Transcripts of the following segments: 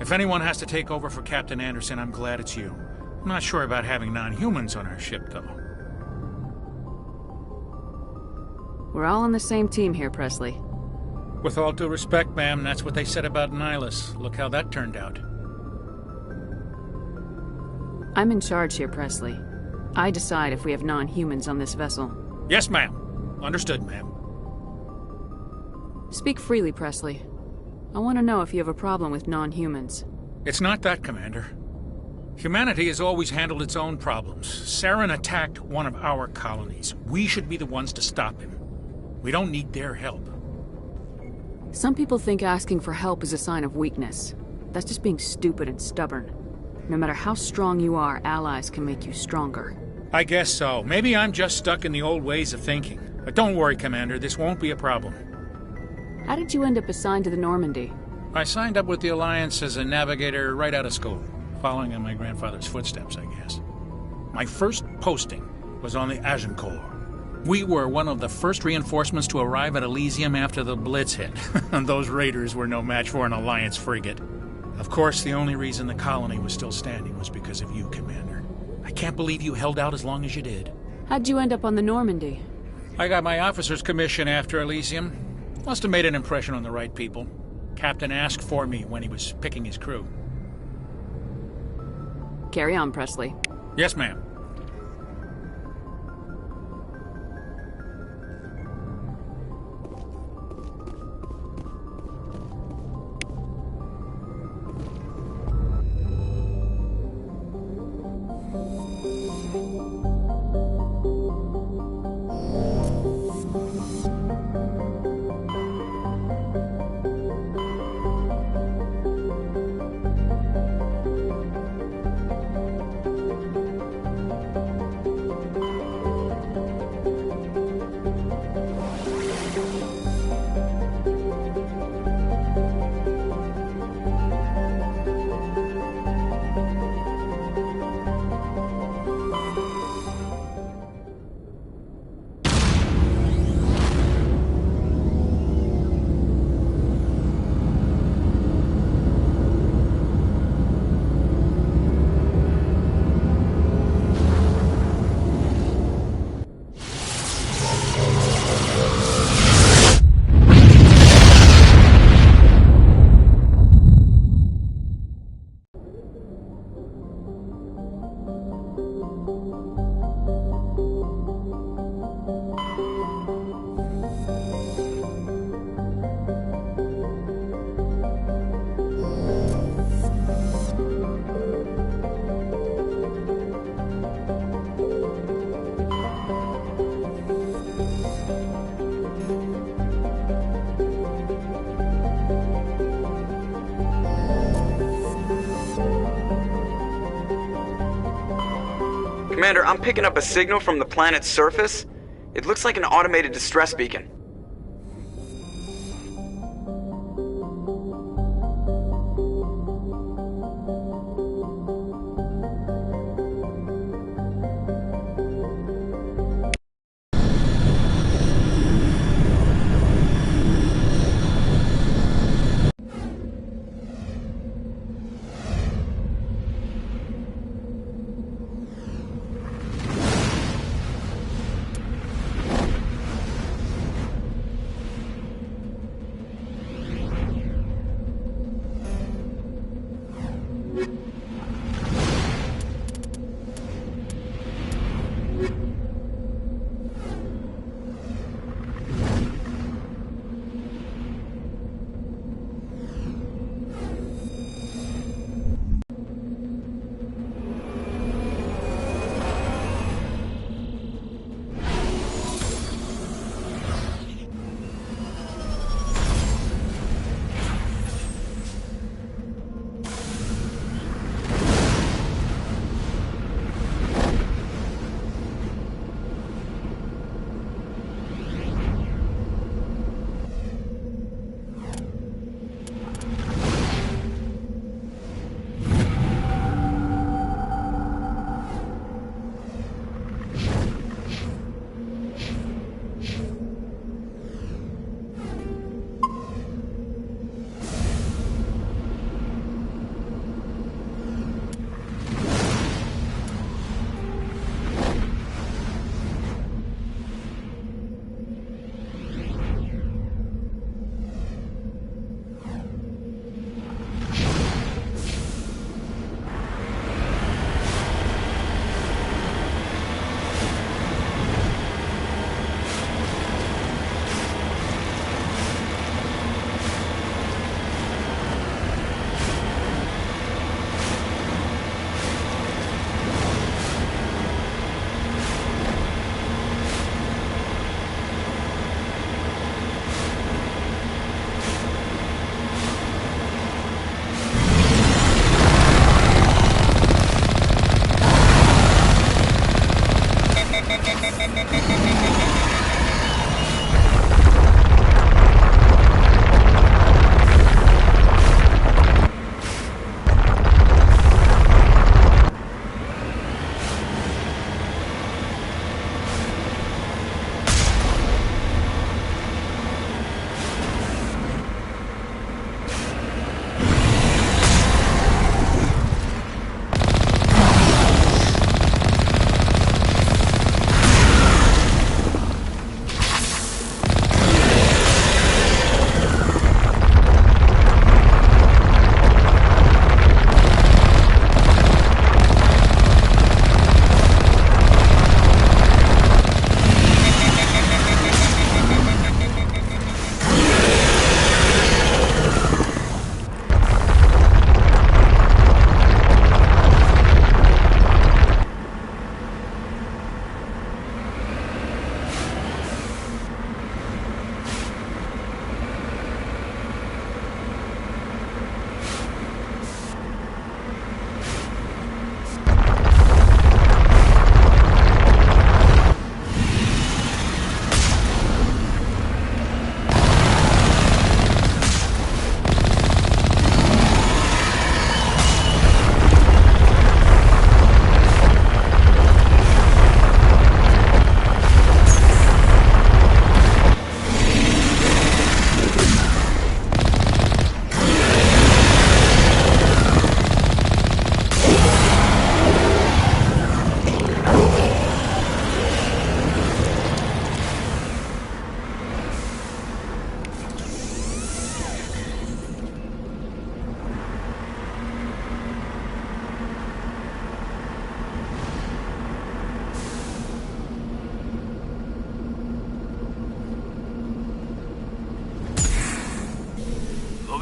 If anyone has to take over for Captain Anderson, I'm glad it's you. I'm not sure about having non-humans on our ship, though. We're all on the same team here, Presley. With all due respect, ma'am, that's what they said about Nihilus. Look how that turned out. I'm in charge here, Presley. I decide if we have non-humans on this vessel. Yes, ma'am. Understood, ma'am. Speak freely, Presley. I want to know if you have a problem with non-humans. It's not that, Commander. Humanity has always handled its own problems. Saren attacked one of our colonies. We should be the ones to stop him. We don't need their help. Some people think asking for help is a sign of weakness. That's just being stupid and stubborn. No matter how strong you are, allies can make you stronger. I guess so. Maybe I'm just stuck in the old ways of thinking. But don't worry, Commander, this won't be a problem. How did you end up assigned to the Normandy? I signed up with the Alliance as a navigator right out of school, following in my grandfather's footsteps, I guess. My first posting was on the Agincourt. We were one of the first reinforcements to arrive at Elysium after the Blitz hit. Those raiders were no match for an Alliance frigate. Of course, the only reason the colony was still standing was because of you, Commander. I can't believe you held out as long as you did. How'd you end up on the Normandy? I got my officer's commission after Elysium. Must have made an impression on the right people. Captain asked for me when he was picking his crew. Carry on, Presley. Yes, ma'am. Commander, I'm picking up a signal from the planet's surface. It looks like an automated distress beacon.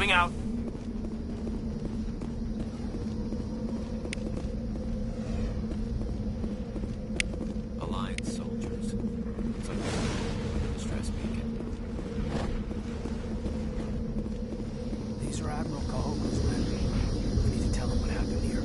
Moving out. Alliance soldiers. Looks like a distress beacon. These are Admiral Cahoga's men. We need to tell them what happened here.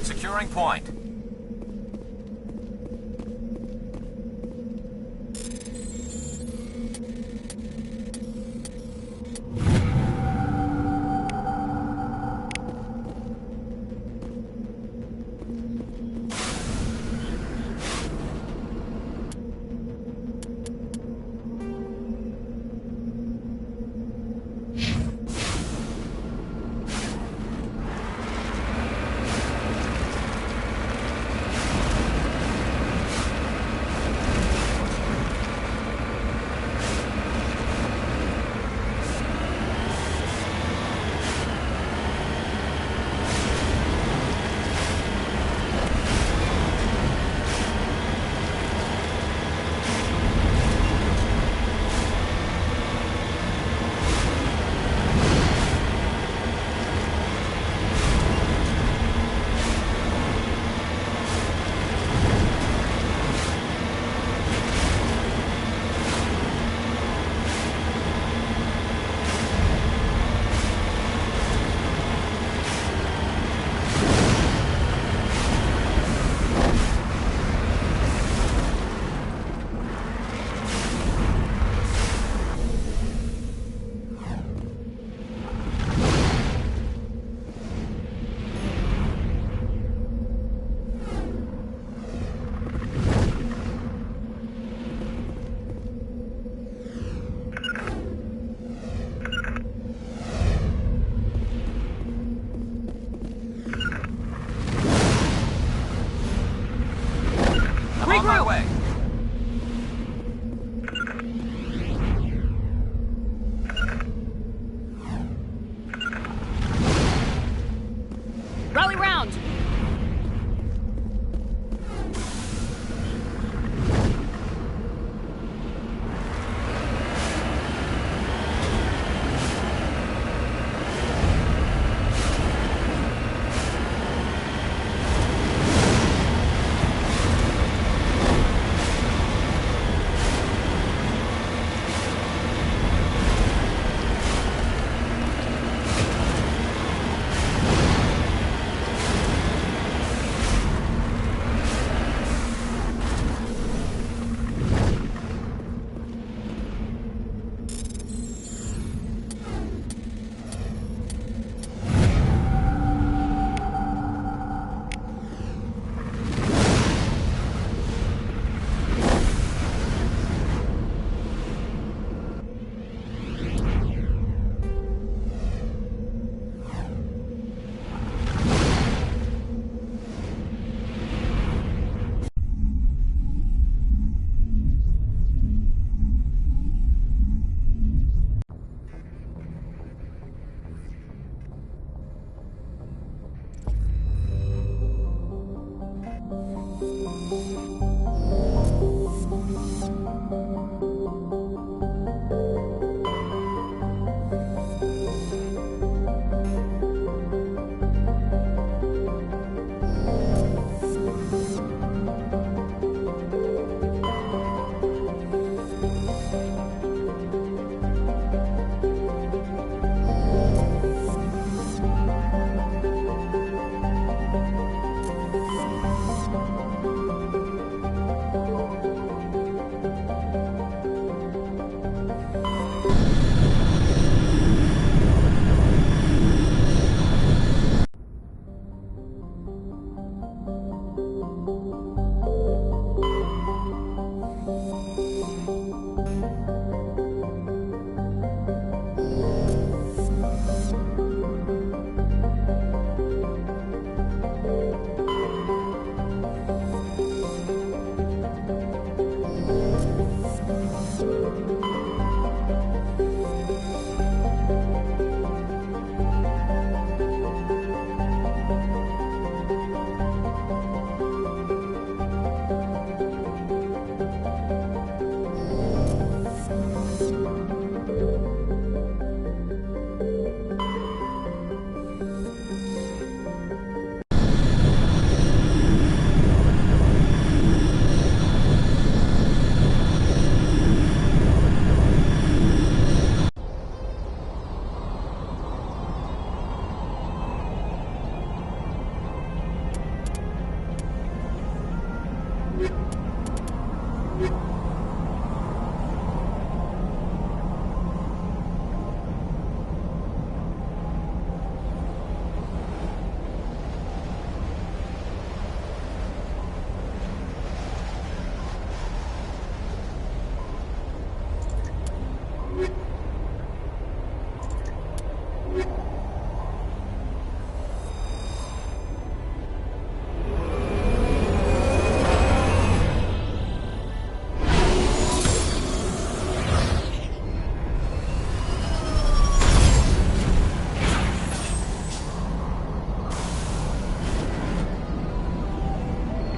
Securing point.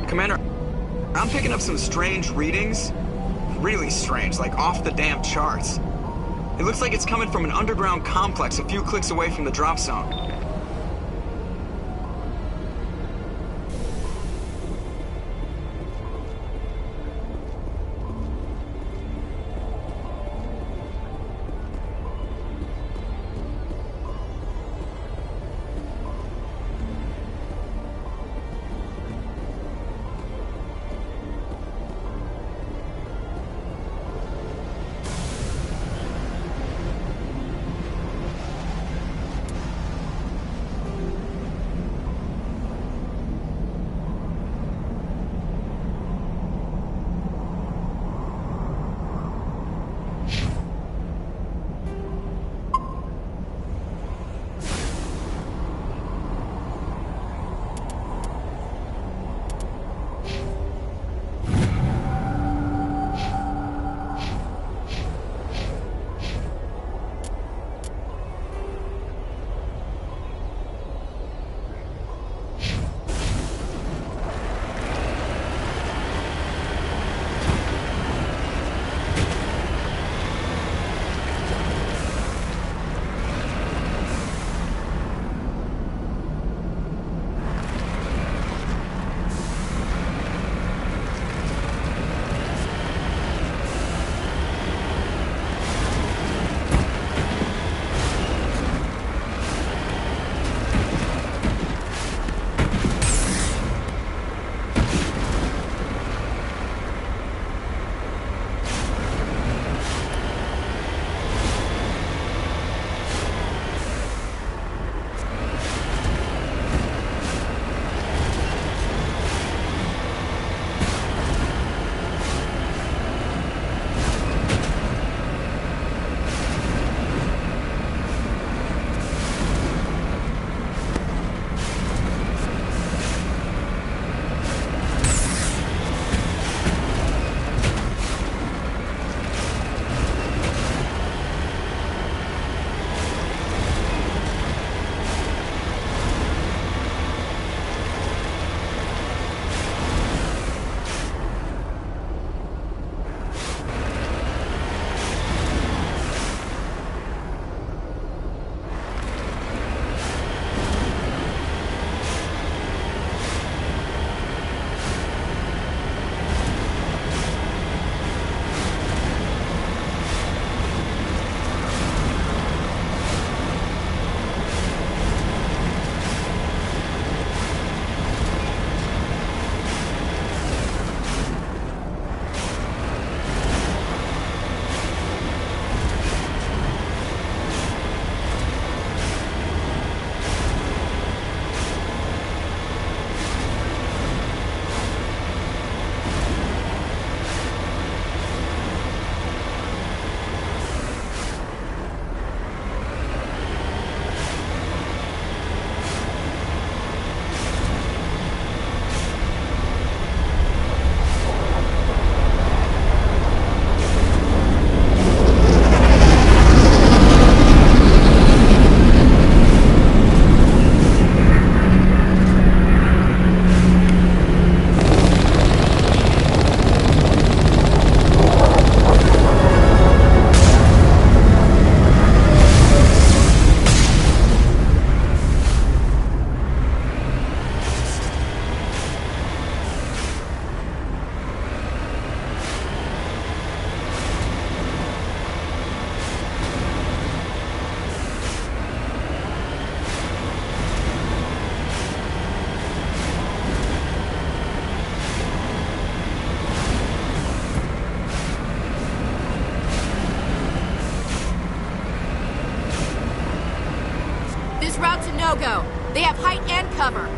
Commander, I'm picking up some strange readings. Really strange, like off the damn charts. It looks like it's coming from an underground complex a few clicks away from the drop zone. go. They have height and cover.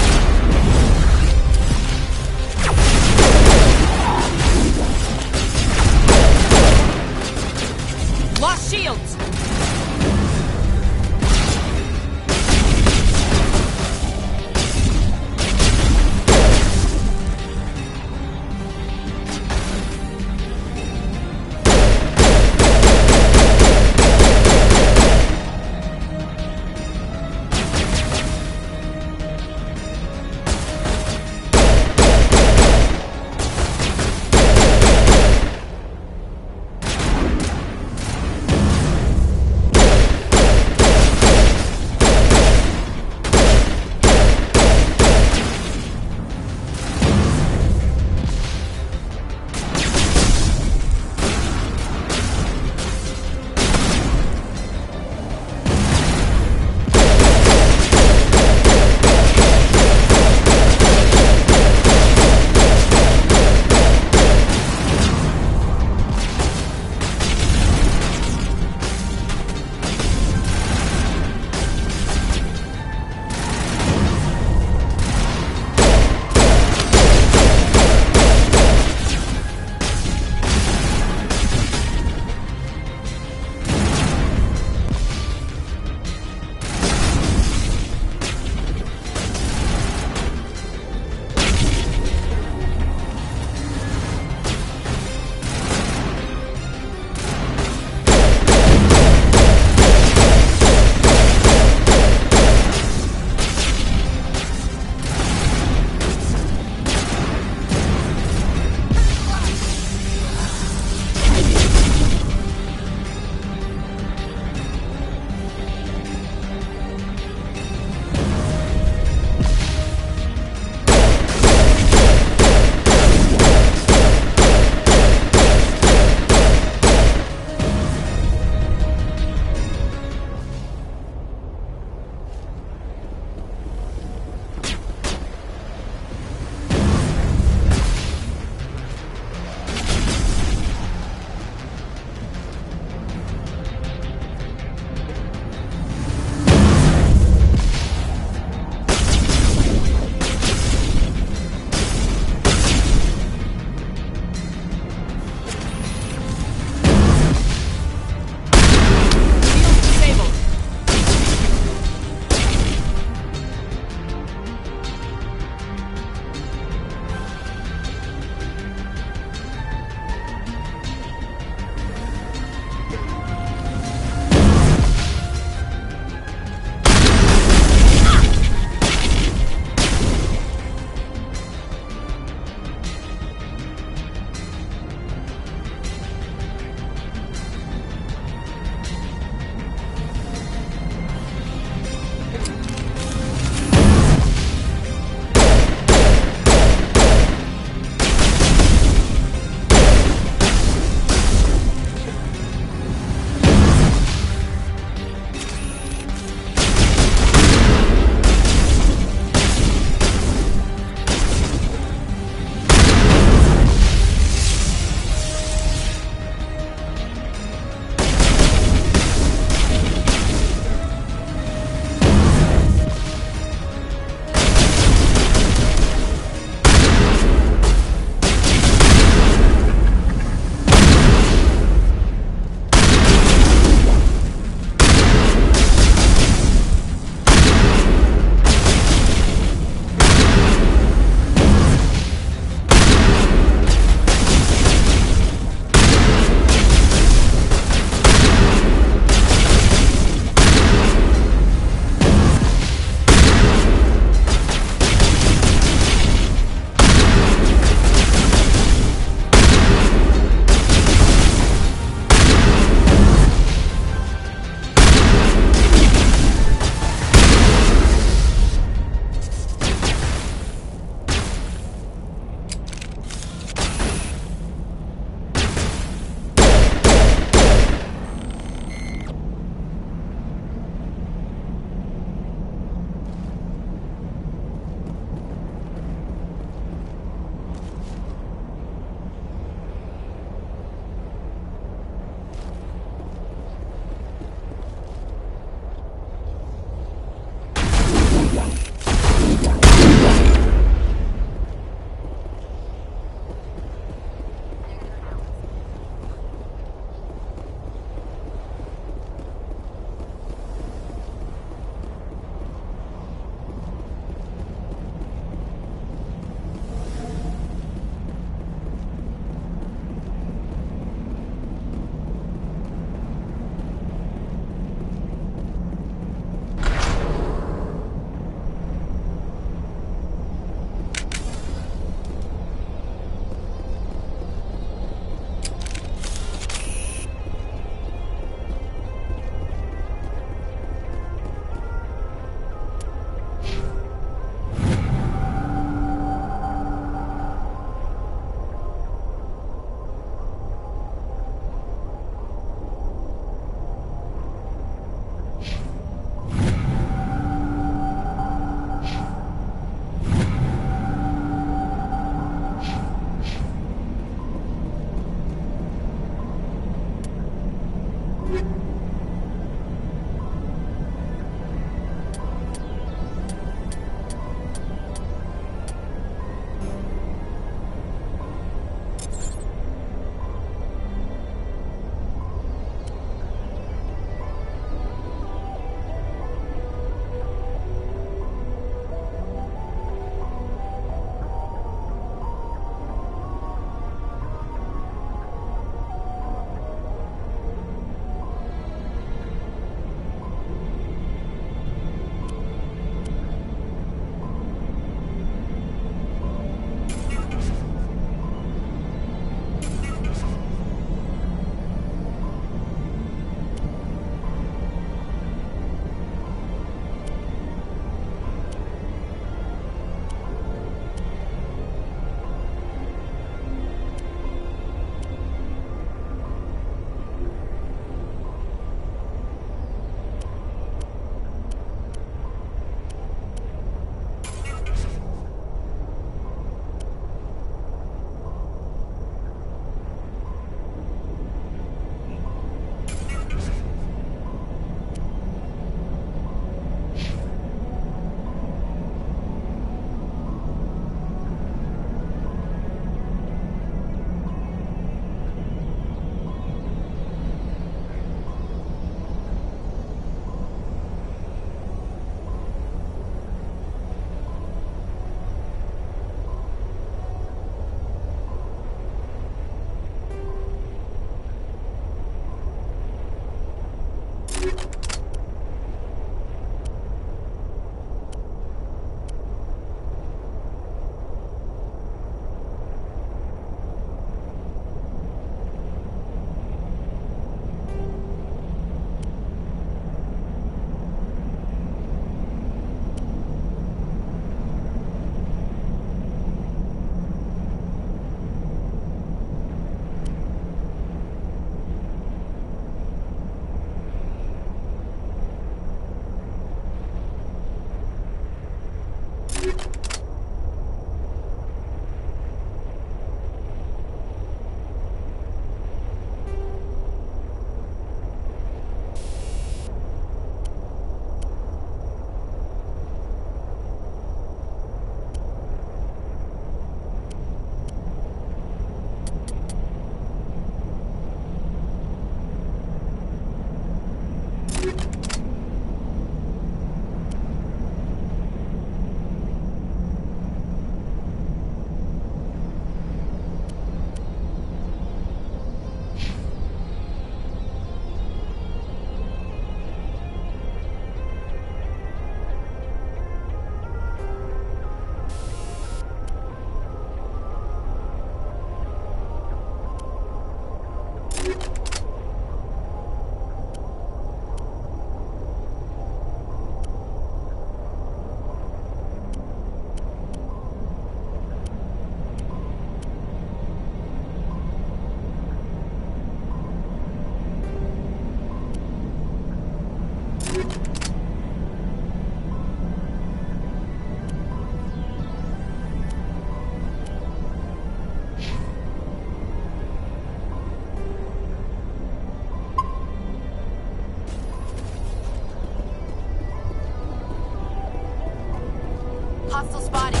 Hostile spotted.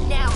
Now.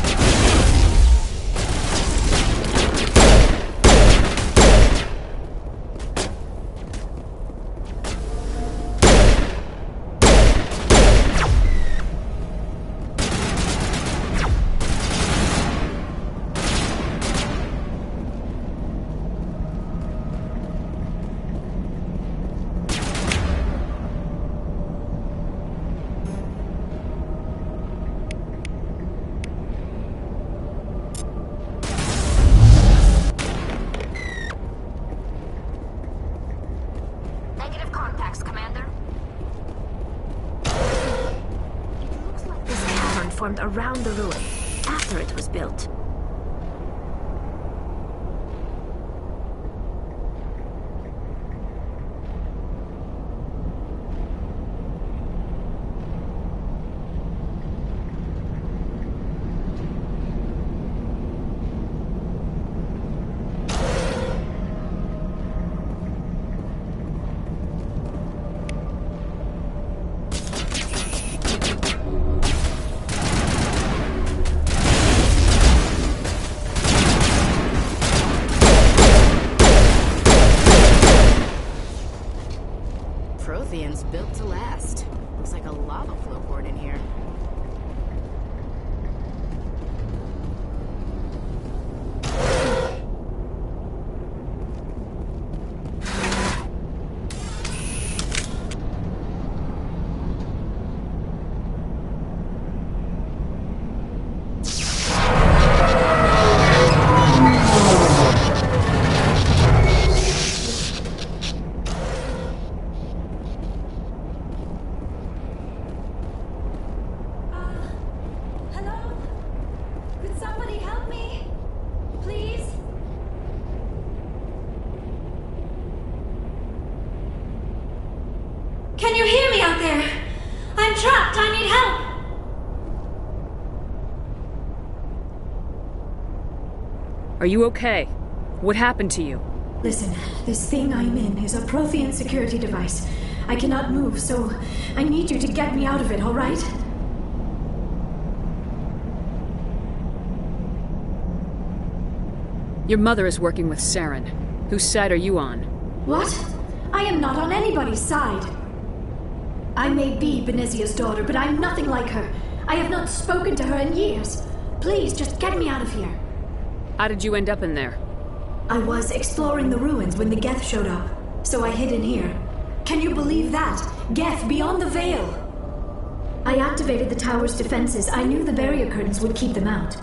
Negative contacts, Commander. It looks like this cavern formed around the ruin, after it was built. Prothean's built to last. Looks like a lava flow port in here. Hello? Could somebody help me? Please? Can you hear me out there? I'm trapped. I need help. Are you okay? What happened to you? Listen, this thing I'm in is a Prothean security device. I cannot move, so I need you to get me out of it, all right? Your mother is working with Saren. Whose side are you on? What? I am not on anybody's side. I may be Benezia's daughter, but I'm nothing like her. I have not spoken to her in years. Please, just get me out of here. How did you end up in there? I was exploring the ruins when the Geth showed up, so I hid in here. Can you believe that? Geth, beyond the veil! I activated the tower's defenses. I knew the barrier curtains would keep them out.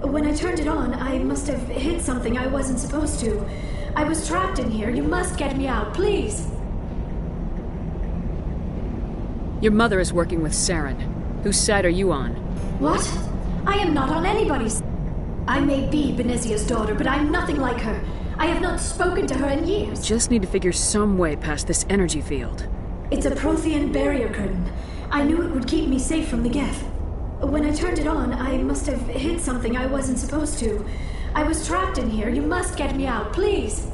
When I turned it on, I must have hit something I wasn't supposed to. I was trapped in here. You must get me out, please! Your mother is working with Saren. Whose side are you on? What? I am not on anybody's. I may be Benezia's daughter, but I'm nothing like her. I have not spoken to her in years. Just need to figure some way past this energy field. It's a Prothean barrier curtain. I knew it would keep me safe from the Geth. When I turned it on, I must have hit something I wasn't supposed to. I was trapped in here. You must get me out, please!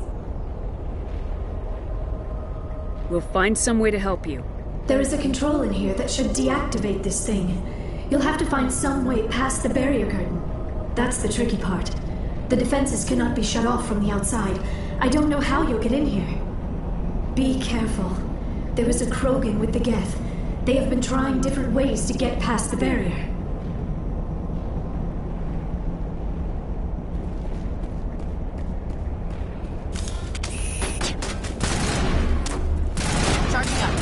We'll find some way to help you. There is a control in here that should deactivate this thing. You'll have to find some way past the barrier curtain. That's the tricky part. The defenses cannot be shut off from the outside. I don't know how you'll get in here. Be careful. There is a Krogan with the Geth. They have been trying different ways to get past the barrier. Charging up.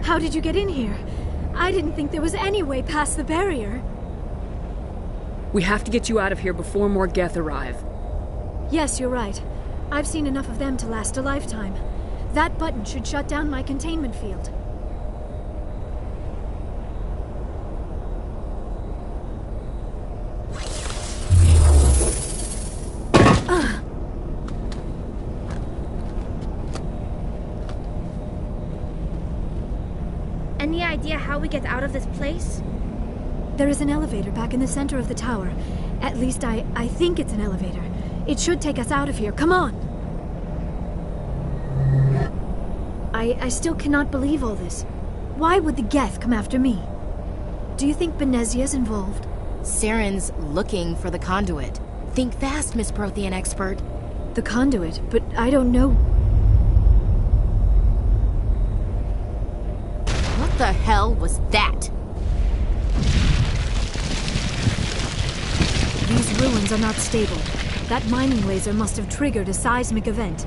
How did you get in here? I didn't think there was any way past the barrier. We have to get you out of here before more Geth arrive. Yes, you're right. I've seen enough of them to last a lifetime. That button should shut down my containment field. Any idea how we get out of this place? There is an elevator back in the center of the tower. At least I think it's an elevator. It should take us out of here. Come on! I still cannot believe all this. Why would the Geth come after me? Do you think Benezia's involved? Saren's looking for the conduit. Think fast, Miss Prothean expert. The conduit? But I don't know. What the hell was that? These ruins are not stable. That mining laser must have triggered a seismic event.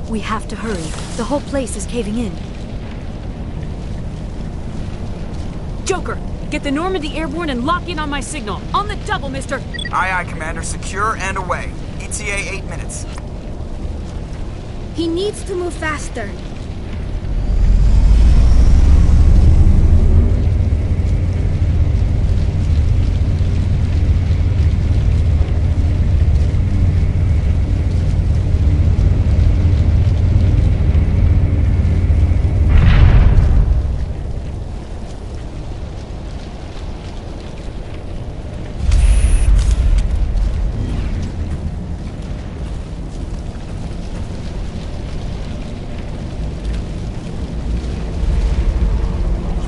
We have to hurry. The whole place is caving in. Joker, get the Normandy airborne and lock in on my signal. On the double, mister! Aye, aye, Commander. Secure and away. ETA 8 minutes. He needs to move faster.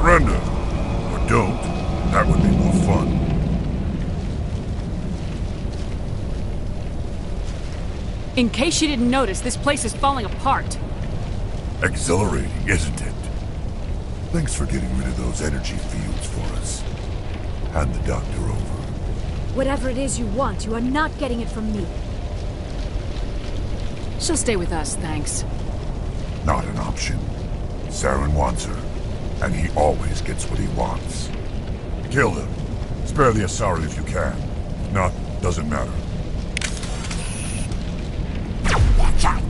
Surrender. Or don't. That would be more fun. In case you didn't notice, this place is falling apart. Exhilarating, isn't it? Thanks for getting rid of those energy fields for us. Hand the doctor over. Whatever it is you want, you are not getting it from me. She'll stay with us, thanks. Not an option. Saren wants her, and he always gets what he wants. Kill him. Spare the Asari if you can. If not, doesn't matter. Watch out!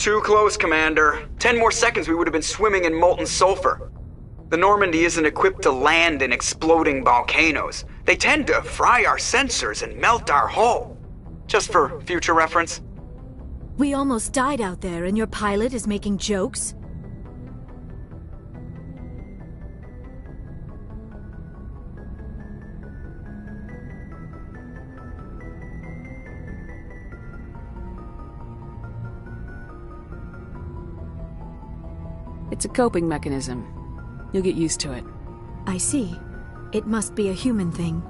Too close, Commander. 10 more seconds we would have been swimming in molten sulfur. The Normandy isn't equipped to land in exploding volcanoes. They tend to fry our sensors and melt our hull. Just for future reference. We almost died out there and your pilot is making jokes? It's a coping mechanism. You'll get used to it. I see. It must be a human thing.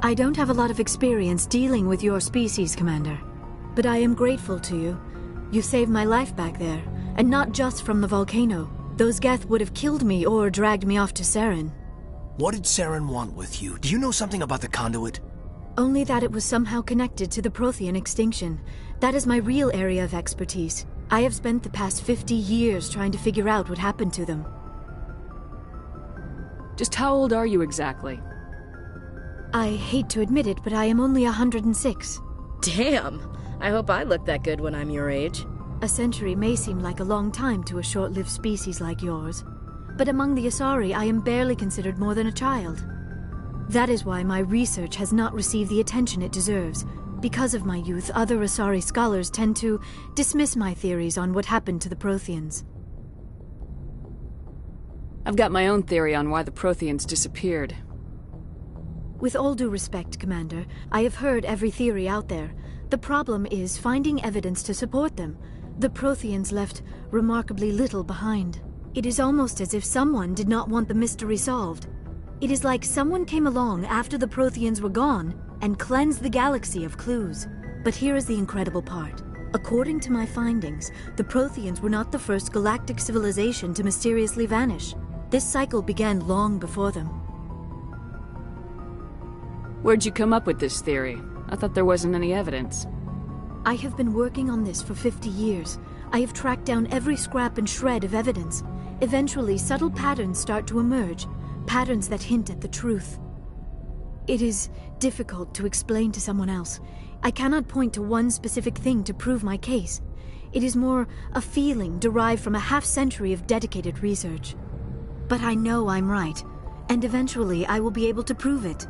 I don't have a lot of experience dealing with your species, Commander. But I am grateful to you. You saved my life back there, and not just from the volcano. Those Geth would have killed me or dragged me off to Saren. What did Saren want with you? Do you know something about the conduit? Only that it was somehow connected to the Prothean extinction. That is my real area of expertise. I have spent the past 50 years trying to figure out what happened to them. Just how old are you exactly? I hate to admit it, but I am only 106. Damn! I hope I look that good when I'm your age. A century may seem like a long time to a short-lived species like yours, but among the Asari I am barely considered more than a child. That is why my research has not received the attention it deserves. Because of my youth, other Asari scholars tend to dismiss my theories on what happened to the Protheans. I've got my own theory on why the Protheans disappeared. With all due respect, Commander, I have heard every theory out there. The problem is finding evidence to support them. The Protheans left remarkably little behind. It is almost as if someone did not want the mystery solved. It is like someone came along after the Protheans were gone and cleansed the galaxy of clues. But here is the incredible part. According to my findings, the Protheans were not the first galactic civilization to mysteriously vanish. This cycle began long before them. Where'd you come up with this theory? I thought there wasn't any evidence. I have been working on this for 50 years. I have tracked down every scrap and shred of evidence. Eventually, subtle patterns start to emerge, patterns that hint at the truth. It is difficult to explain to someone else. I cannot point to one specific thing to prove my case. It is more a feeling derived from a half-century of dedicated research. But I know I'm right, and eventually I will be able to prove it.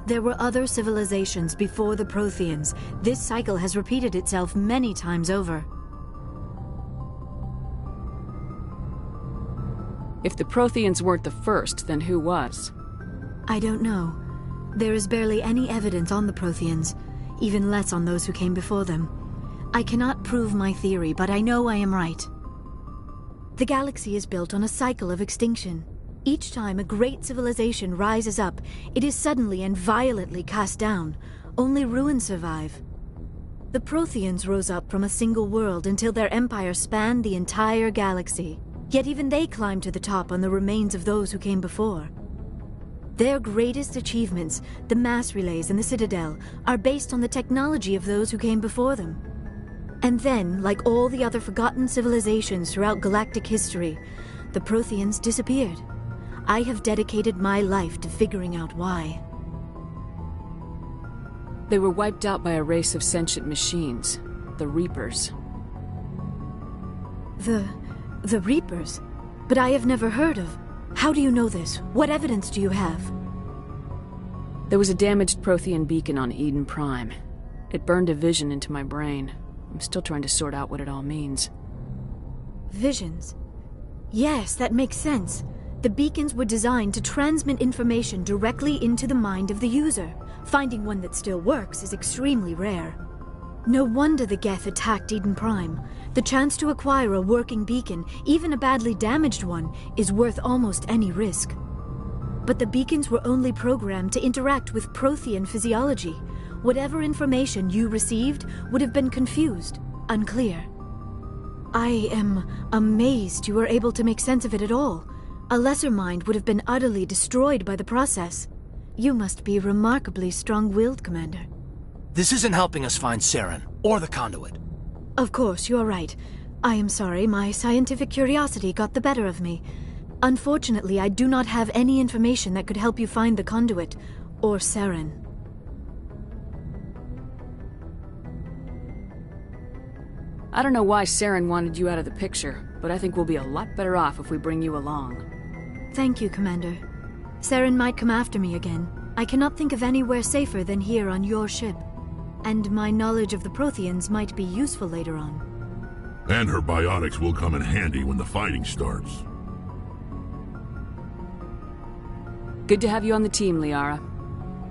There were other civilizations before the Protheans. This cycle has repeated itself many times over. If the Protheans weren't the first, then who was? I don't know. There is barely any evidence on the Protheans, even less on those who came before them. I cannot prove my theory, but I know I am right. The galaxy is built on a cycle of extinction. Each time a great civilization rises up, it is suddenly and violently cast down. Only ruins survive. The Protheans rose up from a single world until their empire spanned the entire galaxy. Yet even they climbed to the top on the remains of those who came before. Their greatest achievements, the mass relays and the Citadel, are based on the technology of those who came before them. And then, like all the other forgotten civilizations throughout galactic history, the Protheans disappeared. I have dedicated my life to figuring out why. They were wiped out by a race of sentient machines, the Reapers. The Reapers? But I have never heard of. How do you know this? What evidence do you have? There was a damaged Prothean beacon on Eden Prime. It burned a vision into my brain. I'm still trying to sort out what it all means. Visions? Yes, that makes sense. The beacons were designed to transmit information directly into the mind of the user. Finding one that still works is extremely rare. No wonder the Geth attacked Eden Prime. The chance to acquire a working beacon, even a badly damaged one, is worth almost any risk. But the beacons were only programmed to interact with Prothean physiology. Whatever information you received would have been confused, unclear. I am amazed you were able to make sense of it at all. A lesser mind would have been utterly destroyed by the process. You must be remarkably strong-willed, Commander. This isn't helping us find Saren, or the conduit. Of course, you are right. I am sorry, my scientific curiosity got the better of me. Unfortunately, I do not have any information that could help you find the conduit, or Saren. I don't know why Saren wanted you out of the picture, but I think we'll be a lot better off if we bring you along. Thank you, Commander. Saren might come after me again. I cannot think of anywhere safer than here on your ship. And my knowledge of the Protheans might be useful later on. And her biotics will come in handy when the fighting starts. Good to have you on the team, Liara.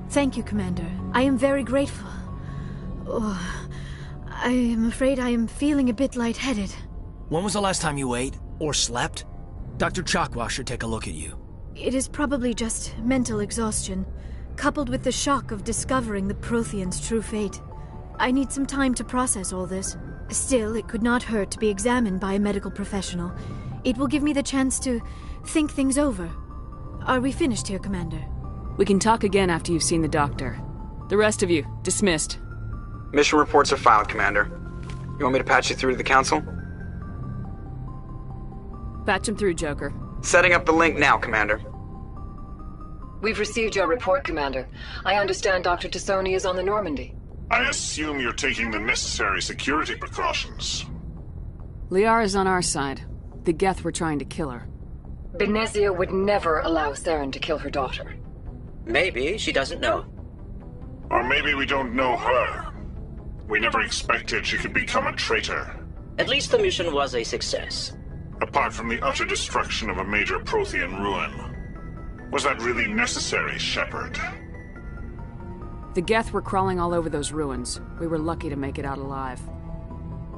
Thank you, Commander. I am very grateful. Oh, I am afraid I am feeling a bit lightheaded. When was the last time you ate or slept? Dr. Chakwa should take a look at you. It is probably just mental exhaustion, coupled with the shock of discovering the Protheans' true fate. I need some time to process all this. Still, it could not hurt to be examined by a medical professional. It will give me the chance to think things over. Are we finished here, Commander? We can talk again after you've seen the doctor. The rest of you, dismissed. Mission reports are filed, Commander. You want me to patch you through to the Council? Patch him through, Joker. Setting up the link now, Commander. We've received your report, Commander. I understand Dr. Tassoni is on the Normandy. I assume you're taking the necessary security precautions. Liara's on our side. The Geth were trying to kill her. Benezia would never allow Saren to kill her daughter. Maybe she doesn't know. Or maybe we don't know her. We never expected she could become a traitor. At least the mission was a success. Apart from the utter destruction of a major Prothean ruin. Was that really necessary, Shepard? The Geth were crawling all over those ruins. We were lucky to make it out alive.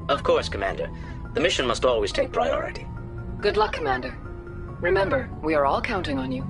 Of course, Commander. The mission must always take priority. Good luck, Commander. Remember, we are all counting on you.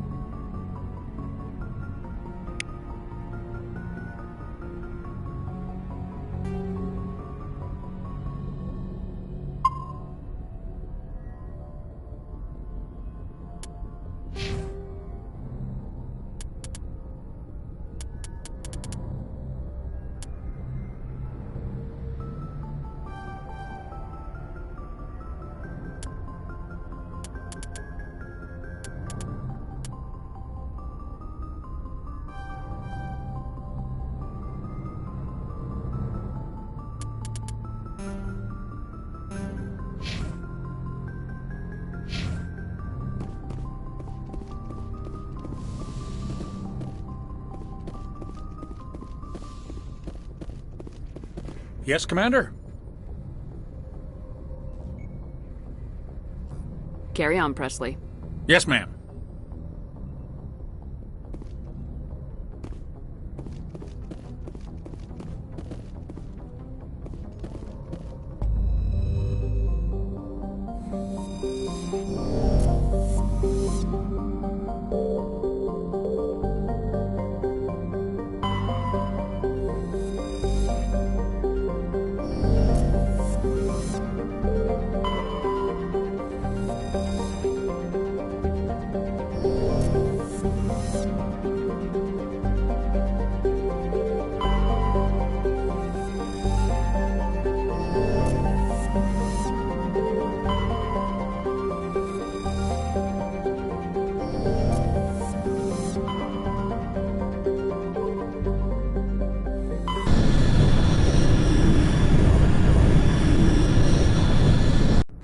Yes, Commander? Carry on, Presley. Yes, ma'am.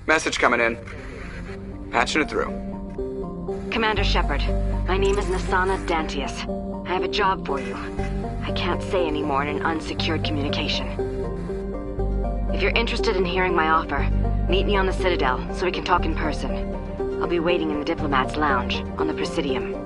Message coming in. Patching it through. Commander Shepard, my name is Nasana Dantius. I have a job for you. I can't say any more in an unsecured communication. If you're interested in hearing my offer, meet me on the Citadel so we can talk in person. I'll be waiting in the Diplomat's Lounge on the Presidium.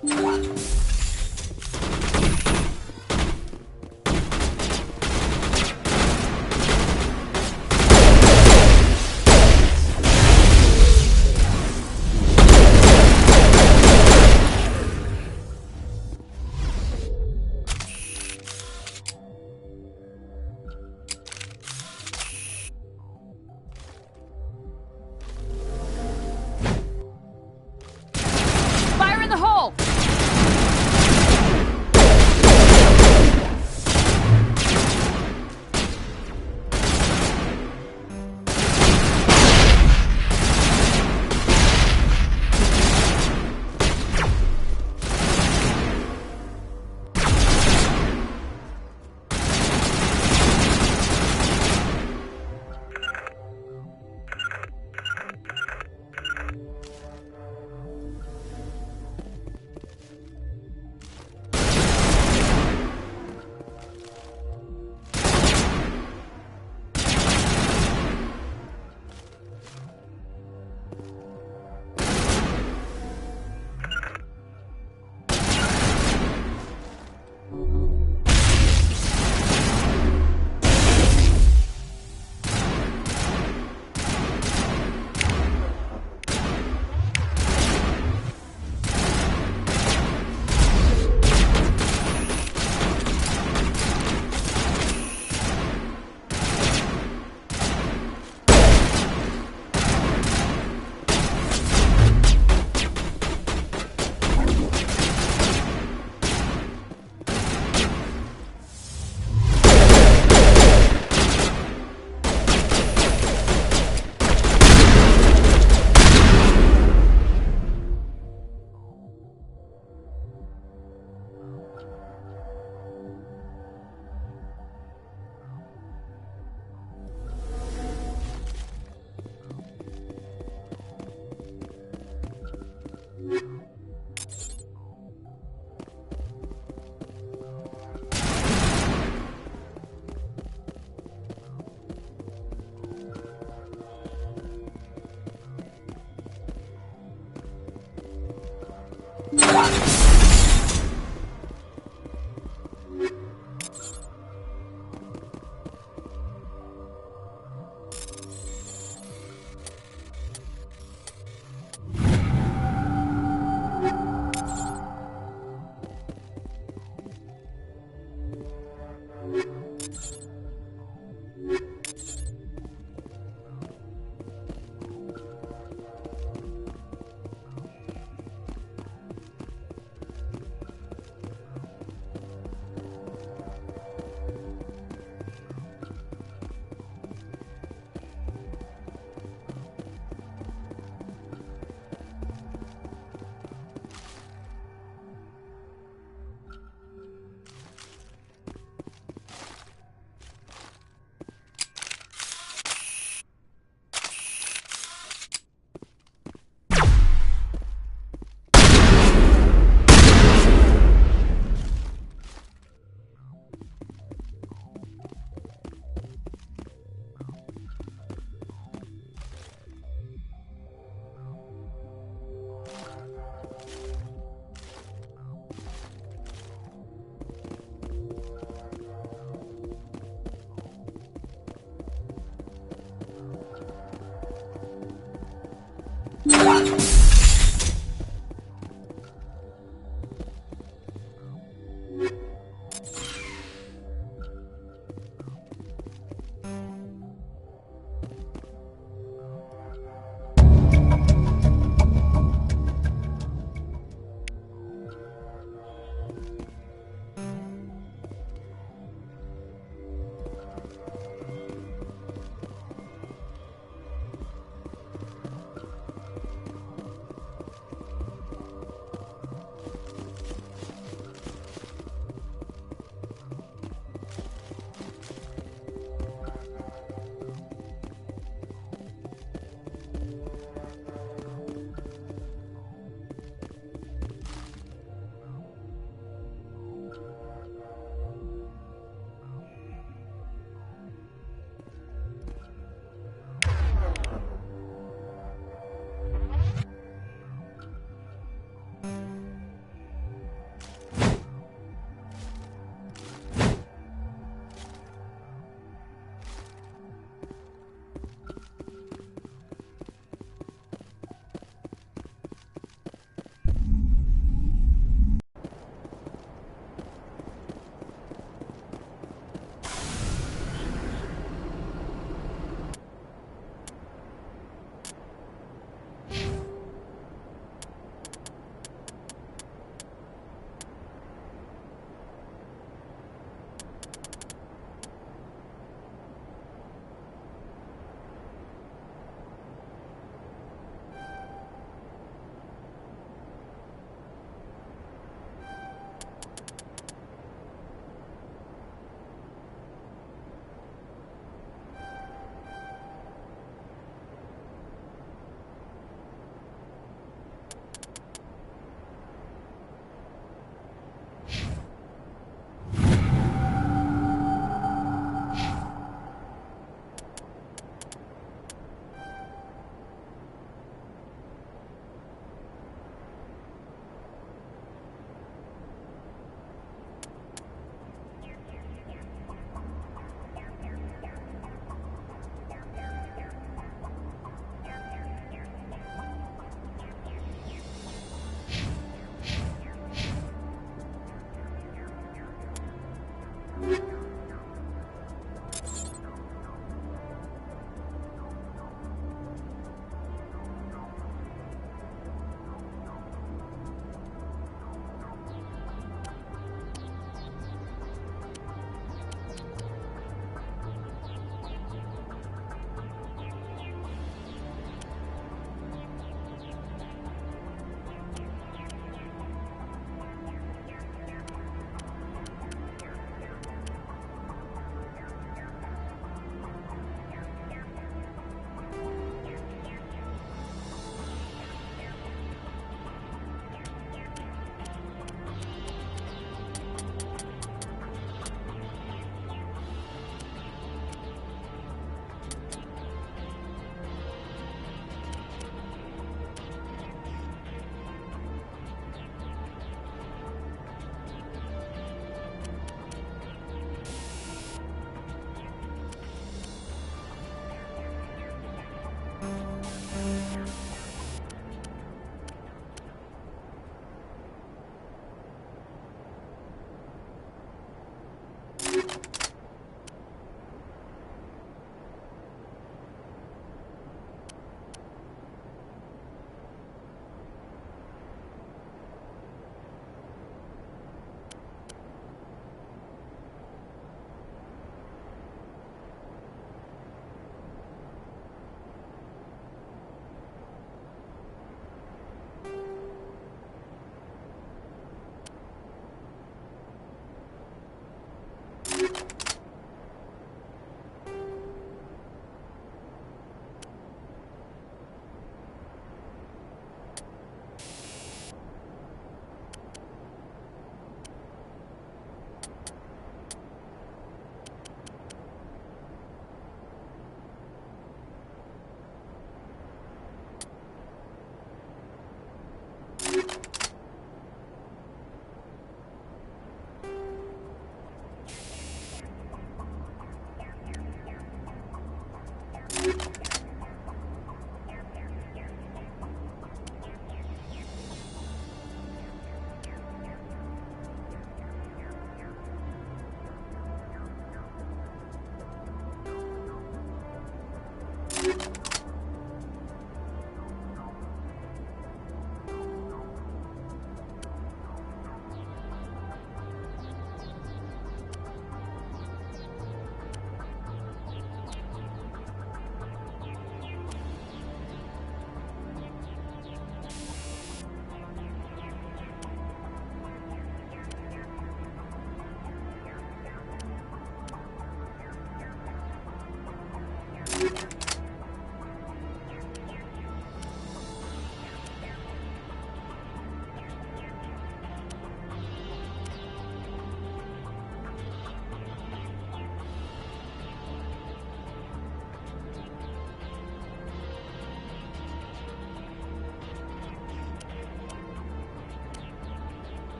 Fire in the hole!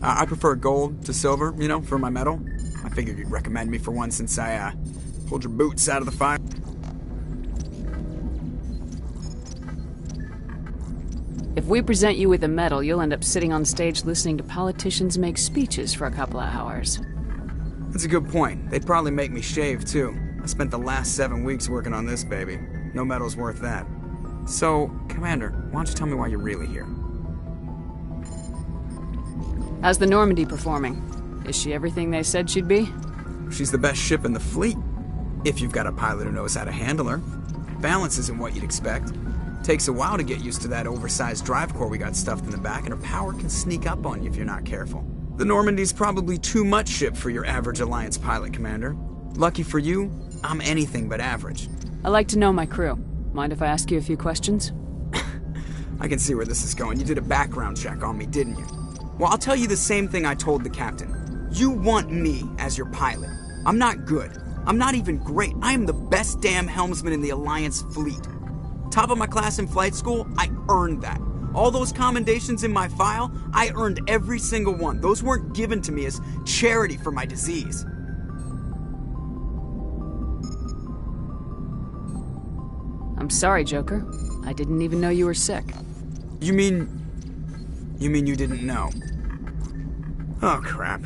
I prefer gold to silver, you know, for my medal. I figured you'd recommend me for one since I, pulled your boots out of the fire. If we present you with a medal, you'll end up sitting on stage listening to politicians make speeches for a couple of hours. That's a good point. They'd probably make me shave, too. I spent the last 7 weeks working on this baby. No medal's worth that. So, Commander, why don't you tell me why you're really here? How's the Normandy performing? Is she everything they said she'd be? She's the best ship in the fleet. If you've got a pilot who knows how to handle her. Balance isn't what you'd expect. Takes a while to get used to that oversized drive core we got stuffed in the back, and her power can sneak up on you if you're not careful. The Normandy's probably too much ship for your average Alliance pilot, Commander. Lucky for you, I'm anything but average. I like to know my crew. Mind if I ask you a few questions? I can see where this is going. You did a background check on me, didn't you? Well, I'll tell you the same thing I told the captain. You want me as your pilot. I'm not good. I'm not even great. I am the best damn helmsman in the Alliance fleet. Top of my class in flight school, I earned that. All those commendations in my file, I earned every single one. Those weren't given to me as charity for my disease. I'm sorry, Joker. I didn't even know you were sick. You mean you didn't know? Oh, crap.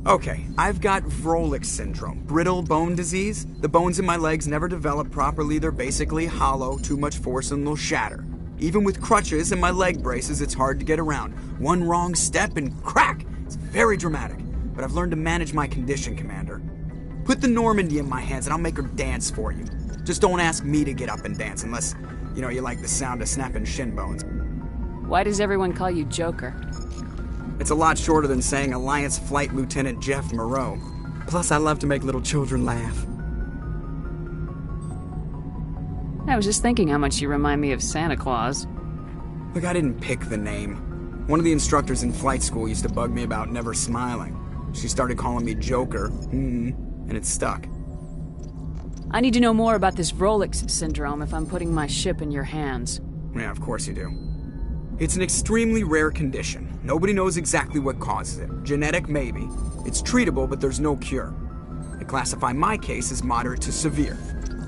Okay, I've got Vrolik syndrome, brittle bone disease. The bones in my legs never develop properly. They're basically hollow, too much force and they'll shatter. Even with crutches and my leg braces, it's hard to get around. One wrong step and crack! It's very dramatic. But I've learned to manage my condition, Commander. Put the Normandy in my hands and I'll make her dance for you. Just don't ask me to get up and dance unless, you like the sound of snapping shin bones. Why does everyone call you Joker? It's a lot shorter than saying Alliance Flight Lieutenant Jeff Moreau. Plus, I love to make little children laugh. I was just thinking how much you remind me of Santa Claus. Look, I didn't pick the name. One of the instructors in flight school used to bug me about never smiling. She started calling me Joker, and it stuck. I need to know more about this Vrolik syndrome if I'm putting my ship in your hands. Yeah, of course you do. It's an extremely rare condition. Nobody knows exactly what causes it. Genetic, maybe. It's treatable, but there's no cure. I classify my case as moderate to severe.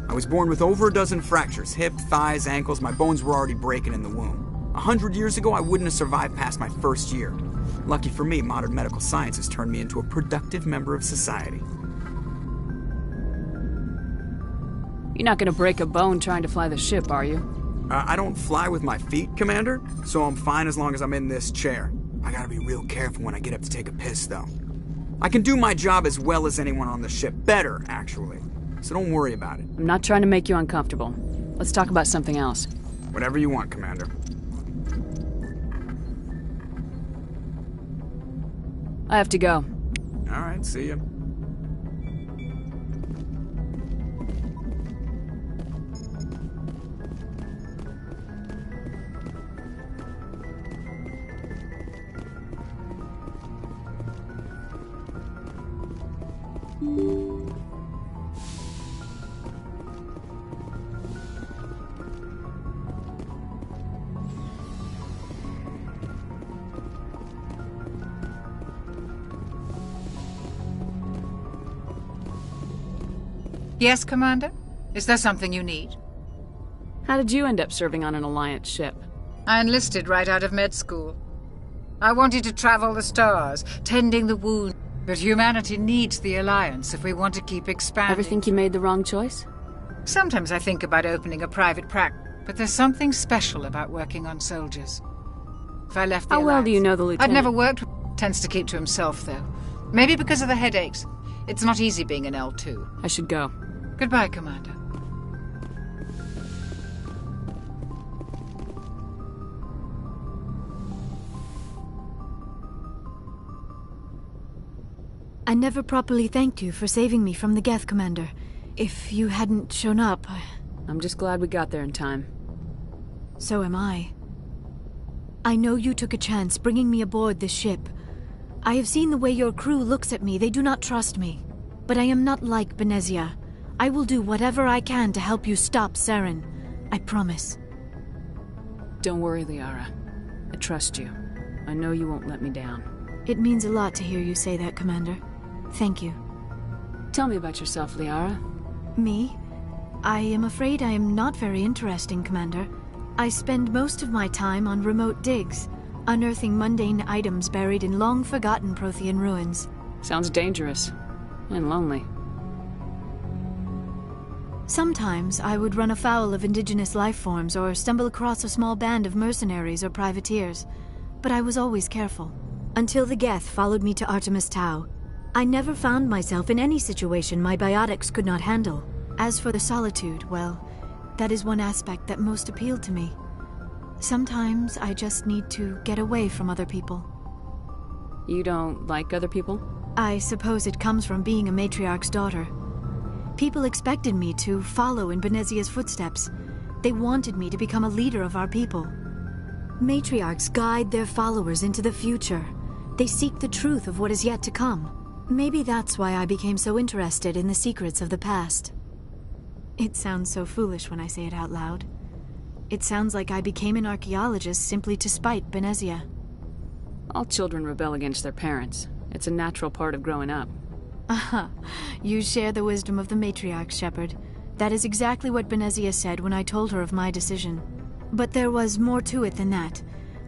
I was born with over a dozen fractures, hip, thighs, ankles. My bones were already breaking in the womb. 100 years ago, I wouldn't have survived past my first year. Lucky for me, modern medical science has turned me into a productive member of society. You're not gonna break a bone trying to fly the ship, are you? I don't fly with my feet, Commander, so I'm fine as long as I'm in this chair. I gotta be real careful when I get up to take a piss, though. I can do my job as well as anyone on the ship. Better, actually. So don't worry about it. I'm not trying to make you uncomfortable. Let's talk about something else. Whatever you want, Commander. I have to go. All right, see ya. Yes, Commander? Is there something you need? How did you end up serving on an Alliance ship? I enlisted right out of med school. I wanted to travel the stars, tending the wound. But humanity needs the Alliance if we want to keep expanding. Ever think you made the wrong choice? Sometimes I think about opening a private practice, but there's something special about working on soldiers. If I left the How well Alliance, do you know the lieutenant? I'd never worked with... Tends to keep to himself, though. Maybe because of the headaches. It's not easy being an L2. I should go. Goodbye, Commander. I never properly thanked you for saving me from the Geth, Commander. If you hadn't shown up, I'm just glad we got there in time. So am I. I know you took a chance bringing me aboard this ship. I have seen the way your crew looks at me. They do not trust me. But I am not like Benezia. I will do whatever I can to help you stop Saren. I promise. Don't worry, Liara. I trust you. I know you won't let me down. It means a lot to hear you say that, Commander. Thank you. Tell me about yourself, Liara. Me? I am afraid I am not very interesting, Commander. I spend most of my time on remote digs, unearthing mundane items buried in long-forgotten Prothean ruins. Sounds dangerous. And lonely. Sometimes I would run afoul of indigenous life forms or stumble across a small band of mercenaries or privateers, but I was always careful. Until the Geth followed me to Artemis Tau, I never found myself in any situation my biotics could not handle. As for the solitude, well, that is one aspect that most appealed to me. Sometimes I just need to get away from other people. You don't like other people? I suppose it comes from being a matriarch's daughter. People expected me to follow in Benezia's footsteps. They wanted me to become a leader of our people. Matriarchs guide their followers into the future. They seek the truth of what is yet to come. Maybe that's why I became so interested in the secrets of the past. It sounds so foolish when I say it out loud. It sounds like I became an archaeologist simply to spite Benezia. All children rebel against their parents. It's a natural part of growing up. Aha, you share the wisdom of the matriarch, Shepard. That is exactly what Benezia said when I told her of my decision. But there was more to it than that.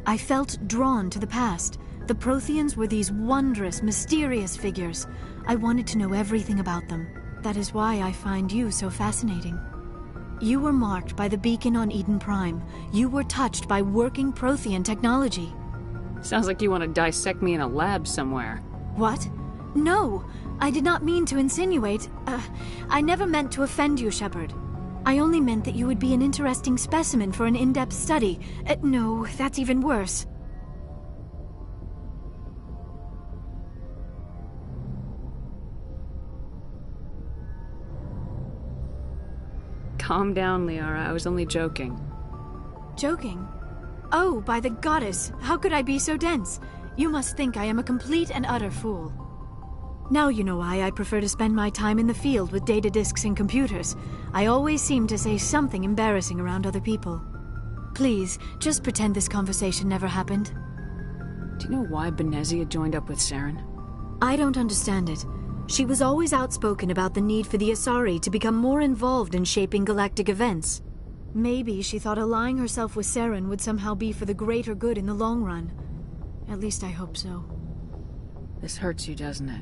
I felt drawn to the past. The Protheans were these wondrous, mysterious figures. I wanted to know everything about them. That is why I find you so fascinating. You were marked by the beacon on Eden Prime. You were touched by working Prothean technology. Sounds like you want to dissect me in a lab somewhere. What? No! I did not mean to insinuate. I never meant to offend you, Shepard. I only meant that you would be an interesting specimen for an in-depth study. No, that's even worse. Calm down, Liara. I was only joking. Joking? Oh, by the goddess, how could I be so dense? You must think I am a complete and utter fool. Now you know why I prefer to spend my time in the field with data disks and computers. I always seem to say something embarrassing around other people. Please, just pretend this conversation never happened. Do you know why Benezia joined up with Saren? I don't understand it. She was always outspoken about the need for the Asari to become more involved in shaping galactic events. Maybe she thought allying herself with Saren would somehow be for the greater good in the long run. At least I hope so. This hurts you, doesn't it?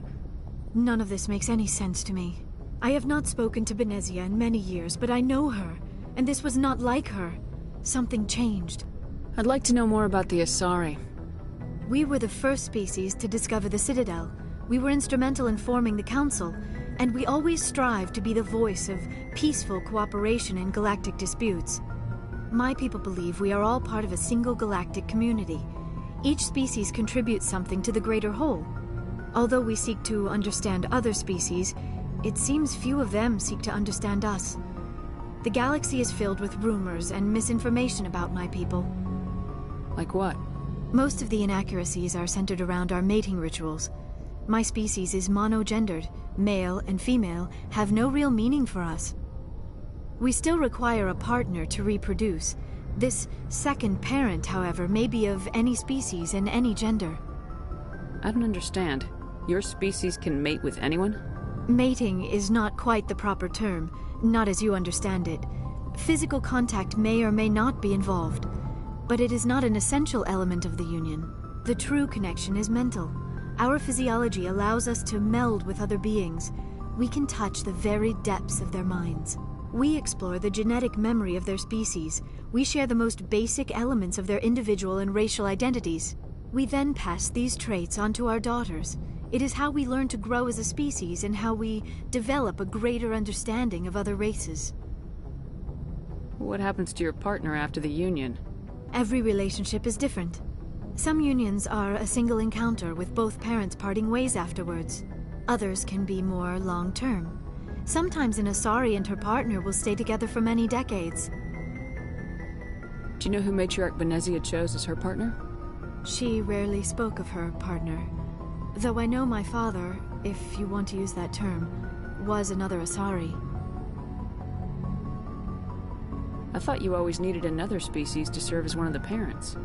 None of this makes any sense to me. I have not spoken to Benezia in many years, but I know her, and this was not like her. Something changed. I'd like to know more about the Asari. We were the first species to discover the Citadel. We were instrumental in forming the Council, and we always strive to be the voice of peaceful cooperation in galactic disputes. My people believe we are all part of a single galactic community. Each species contributes something to the greater whole. Although we seek to understand other species, it seems few of them seek to understand us. The galaxy is filled with rumors and misinformation about my people. Like what? Most of the inaccuracies are centered around our mating rituals. My species is monogendered. Male and female have no real meaning for us. We still require a partner to reproduce. This second parent, however, may be of any species and any gender. I don't understand. Your species can mate with anyone? Mating is not quite the proper term, not as you understand it. Physical contact may or may not be involved, but it is not an essential element of the union. The true connection is mental. Our physiology allows us to meld with other beings. We can touch the very depths of their minds. We explore the genetic memory of their species. We share the most basic elements of their individual and racial identities. We then pass these traits on to our daughters. It is how we learn to grow as a species and how we develop a greater understanding of other races. What happens to your partner after the union? Every relationship is different. Some unions are a single encounter with both parents parting ways afterwards. Others can be more long-term. Sometimes an Asari and her partner will stay together for many decades. Do you know who Matriarch Benezia chose as her partner? She rarely spoke of her partner. Though I know my father, if you want to use that term, was another Asari. I thought you always needed another species to serve as one of the parents.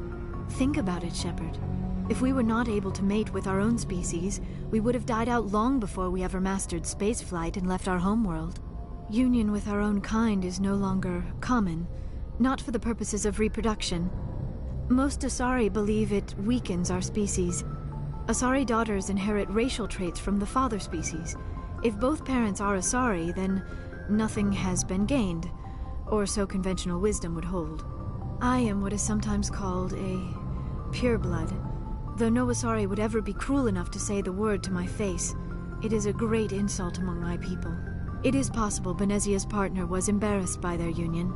Think about it, Shepard. If we were not able to mate with our own species, we would have died out long before we ever mastered spaceflight and left our homeworld. Union with our own kind is no longer common, not for the purposes of reproduction. Most Asari believe it weakens our species. Asari daughters inherit racial traits from the father species. If both parents are Asari, then nothing has been gained, or so conventional wisdom would hold. I am what is sometimes called a pureblood. Though no Asari would ever be cruel enough to say the word to my face, it is a great insult among my people. It is possible Benezia's partner was embarrassed by their union.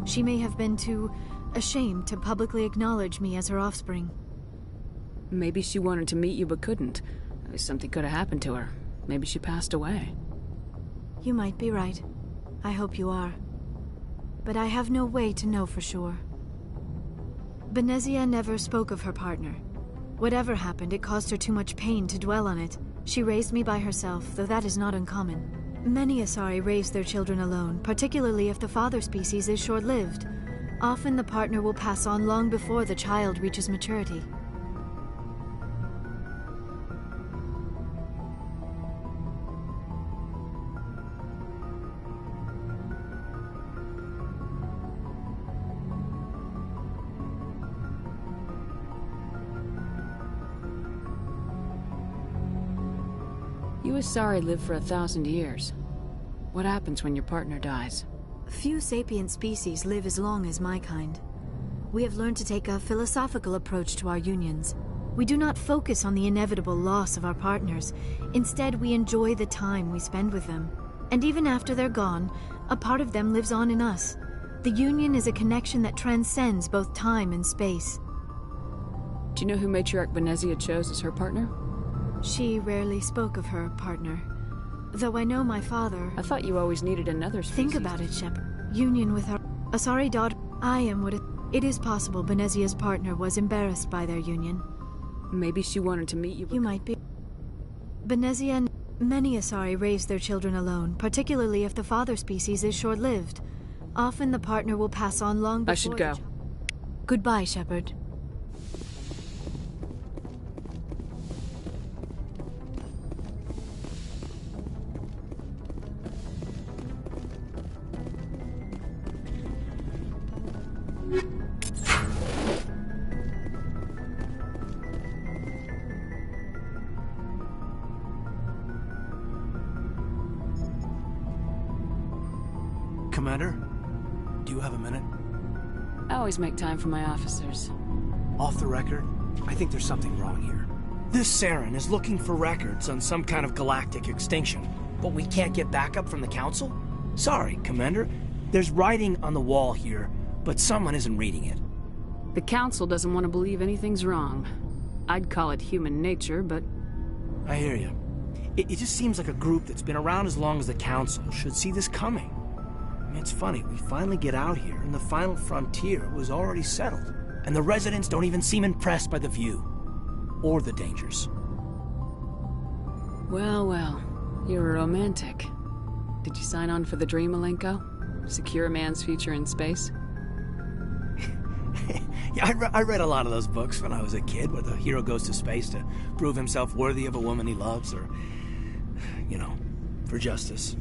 She may have been too ashamed to publicly acknowledge me as her offspring. Maybe she wanted to meet you but couldn't. Something could have happened to her. Maybe she passed away. You might be right. I hope you are. But I have no way to know for sure. Benezia never spoke of her partner. Whatever happened, it caused her too much pain to dwell on it. She raised me by herself, though that is not uncommon. Many Asari raise their children alone, particularly if the father species is short-lived. Often the partner will pass on long before the child reaches maturity. You Asari live for 1,000 years. What happens when your partner dies? Few sapient species live as long as my kind. We have learned to take a philosophical approach to our unions. We do not focus on the inevitable loss of our partners. Instead, we enjoy the time we spend with them. And even after they're gone, a part of them lives on in us. The union is a connection that transcends both time and space. Do you know who Matriarch Benezia chose as her partner? She rarely spoke of her partner. Though I know my father... I thought you always needed another species. Think about it, Shep. Union with her Asari daughter... I am what it is possible Benezia's partner was embarrassed by their union. Maybe she wanted to meet you. You might be. Benezia and many Asari raise their children alone, particularly if the father species is short-lived. Often the partner will pass on long before... I should go. Goodbye, Shepard. Commander, do you have a minute? I always make time for my officers. Off the record, I think there's something wrong here. This Saren is looking for records on some kind of galactic extinction, but we can't get backup from the Council? Sorry, Commander. There's writing on the wall here, but someone isn't reading it. The Council doesn't want to believe anything's wrong. I'd call it human nature, but... I hear you. It just seems like a group that's been around as long as the Council should see this coming. I mean, it's funny, we finally get out here, and the final frontier was already settled. And the residents don't even seem impressed by the view. Or the dangers. Well, well. You're a romantic. Did you sign on for the dream, Malenko? Secure a man's future in space? Yeah, I read a lot of those books when I was a kid, where the hero goes to space to prove himself worthy of a woman he loves, or, you know, for justice.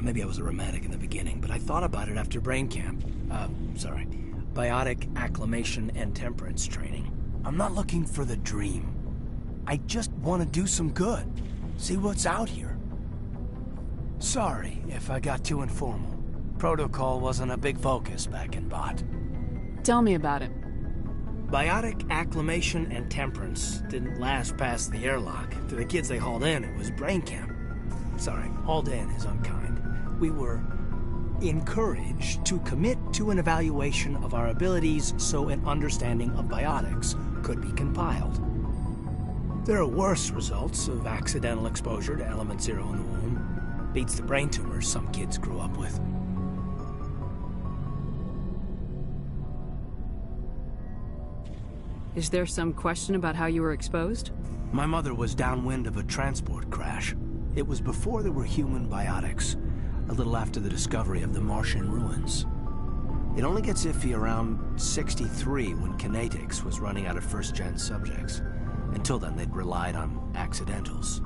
Maybe I was a romantic in the beginning, but I thought about it after brain camp. Biotic acclimation and temperance training. I'm not looking for the dream. I just want to do some good. See what's out here. Sorry if I got too informal. Protocol wasn't a big focus back in Bot. Tell me about it. Biotic acclimation and temperance didn't last past the airlock. To the kids they hauled in, it was brain camp. Sorry, hauled in is unkind. We were encouraged to commit to an evaluation of our abilities so an understanding of biotics could be compiled. There are worse results of accidental exposure to element 0 in the womb. Beats the brain tumors some kids grew up with. Is there some question about how you were exposed? My mother was downwind of a transport crash. It was before there were human biotics. A little after the discovery of the Martian ruins. It only gets iffy around 63 when Kinetics was running out of first-gen subjects. Until then, they'd relied on accidentals.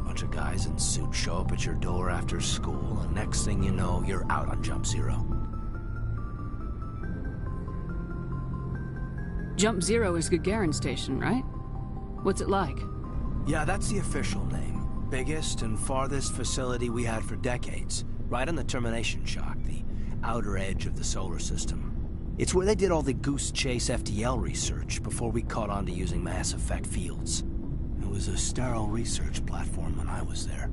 Bunch of guys in suits show up at your door after school, and next thing you know, you're out on Jump Zero. Jump Zero is Gagarin Station, right? What's it like? Yeah, that's the official name. Biggest and farthest facility we had for decades. Right on the termination shock, the outer edge of the solar system. It's where they did all the Goose Chase FTL research before we caught on to using mass effect fields. It was a sterile research platform when I was there.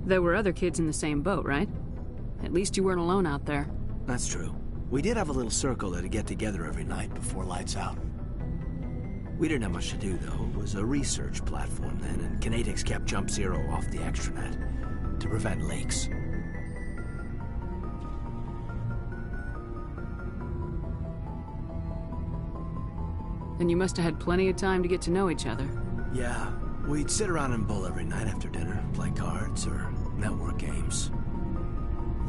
There were other kids in the same boat, right? At least you weren't alone out there. That's true. We did have a little circle that'd get together every night before lights out. We didn't have much to do, though. It was a research platform then, and Kinetics kept Jump Zero off the extranet to prevent leaks. Then you must have had plenty of time to get to know each other. Yeah, we'd sit around and bull every night after dinner, play cards or network games.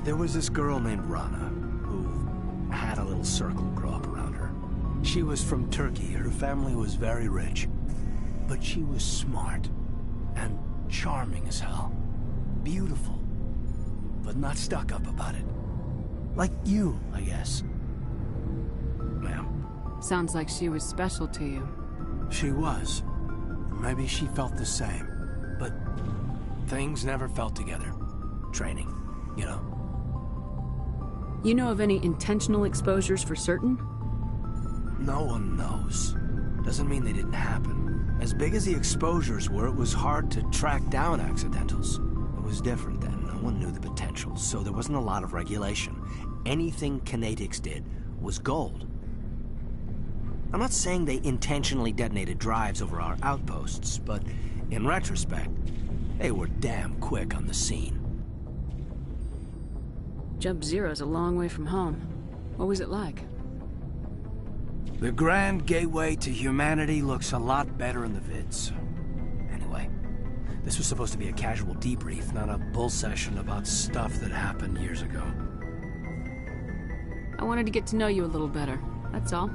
There was this girl named Rana, who had a little circle grow up around her. She was from Turkey. Her family was very rich. But she was smart and charming as hell. Beautiful, but not stuck up about it. Like you, I guess. Ma'am. Sounds like she was special to you. She was. Maybe she felt the same. But things never felt together. Training, you know. You know of any intentional exposures for certain? No one knows. Doesn't mean they didn't happen. As big as the exposures were, it was hard to track down accidentals. It was different then. No one knew the potential, so there wasn't a lot of regulation. Anything Kinetics did was gold. I'm not saying they intentionally detonated drives over our outposts, but in retrospect, they were damn quick on the scene. Jump Zero's a long way from home. What was it like? The grand gateway to humanity looks a lot better in the vids. Anyway, this was supposed to be a casual debrief, not a bull session about stuff that happened years ago. I wanted to get to know you a little better, that's all.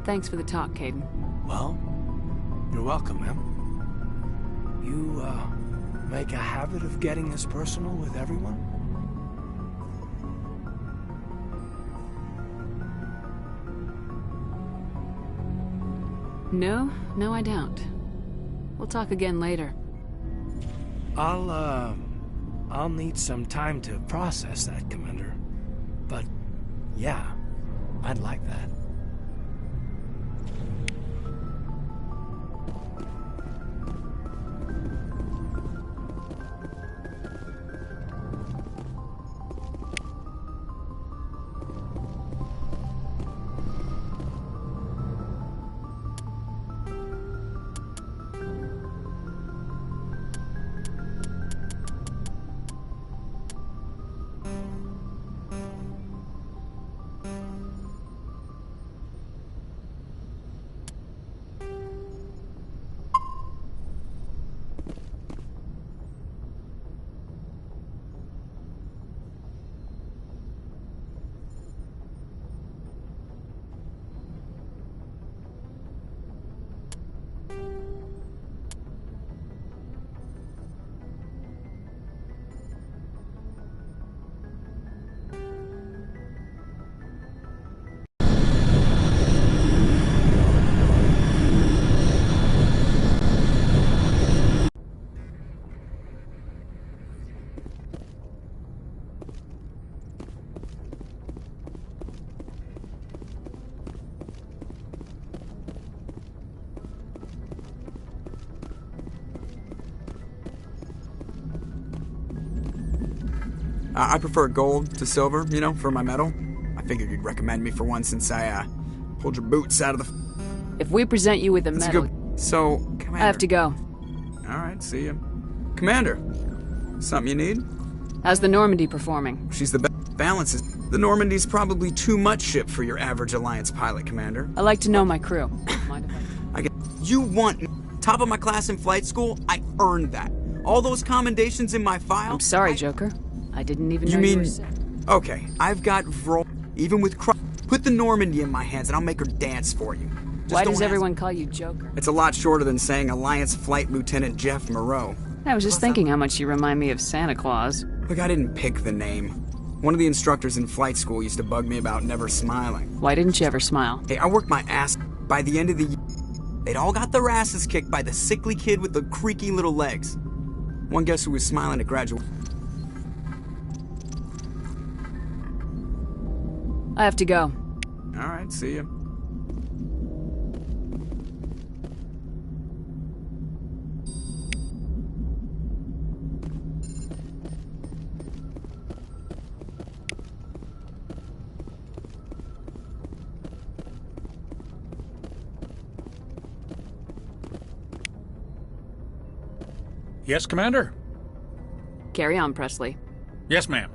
Thanks for the talk, Caden. Well, you're welcome, ma'am. You, make a habit of getting this personal with everyone? No, I don't. We'll talk again later. I'll need some time to process that, Commander. But, yeah, I'd like that. I prefer gold to silver, you know, for my medal. I figured you'd recommend me for one since I, pulled your boots out of the... If we present you with a medal... Good... So, Commander... I have to go. Alright, see ya. Commander, something you need? How's the Normandy performing? She's the best. Balances. The Normandy's probably too much ship for your average Alliance pilot, Commander. I like to know my crew. Mind if I get... You want top of my class in flight school? I earned that. All those commendations in my file... I'm sorry, Joker. I didn't even know you mean... you were sick. Okay, I've got Even with put the Normandy in my hands and I'll make her dance for you. Why does everyone call you Joker? It's a lot shorter than saying Alliance Flight Lieutenant Jeff Moreau. I was just thinking how much you remind me of Santa Claus. Look, I didn't pick the name. One of the instructors in flight school used to bug me about never smiling. Why didn't you ever smile? Hey, I worked my ass. By the end of the year, they'd all got their asses kicked by the sickly kid with the creaky little legs. One guess who was smiling at graduation? I have to go. Alright, see ya. Yes, Commander? Carry on, Presley. Yes, ma'am.